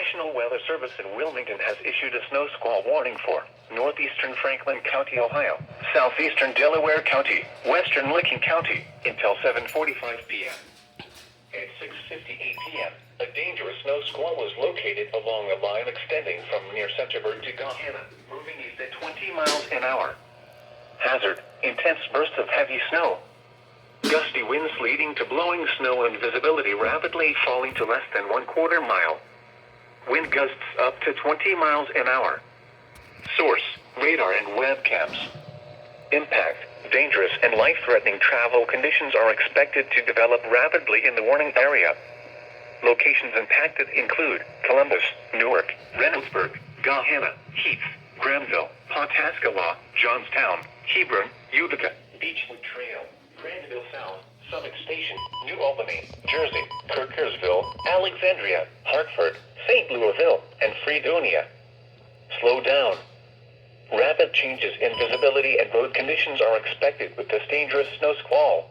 National Weather Service in Wilmington has issued a snow squall warning for northeastern Franklin County, Ohio, southeastern Delaware County, western Licking County, until 7:45 p.m. At 6:58 p.m., a dangerous snow squall was located along a line extending from near Centerburg to Gahanna, moving east at 20 miles an hour. Hazard: intense bursts of heavy snow. Gusty winds leading to blowing snow and visibility rapidly falling to less than 1/4 mile. Wind gusts up to 20 miles an hour. Source: radar and webcams. Impact: dangerous and life-threatening travel conditions are expected to develop rapidly in the warning area. Locations impacted include Columbus, Newark, Reynoldsburg, Gahanna, Heath, Granville, Pawhuskalaw, Johnstown, Hebron, Utica, Beechwood Trail, Grandville South, Summit Station, New Albany, Jersey, Kirkersville, Alexandria, Hartford, St. Louisville, and Fredonia. Slow down. Rapid changes in visibility and road conditions are expected with this dangerous snow squall.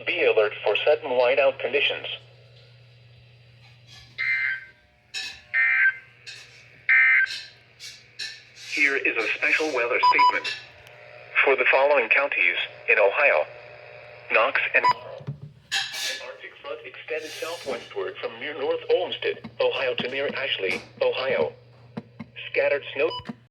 Be alert for sudden whiteout conditions. Here is a special weather statement for the following counties in Ohio: Knox and an Arctic front extended southwestward from near North Olmsted, Ohio to near Ashley, Ohio. Scattered snow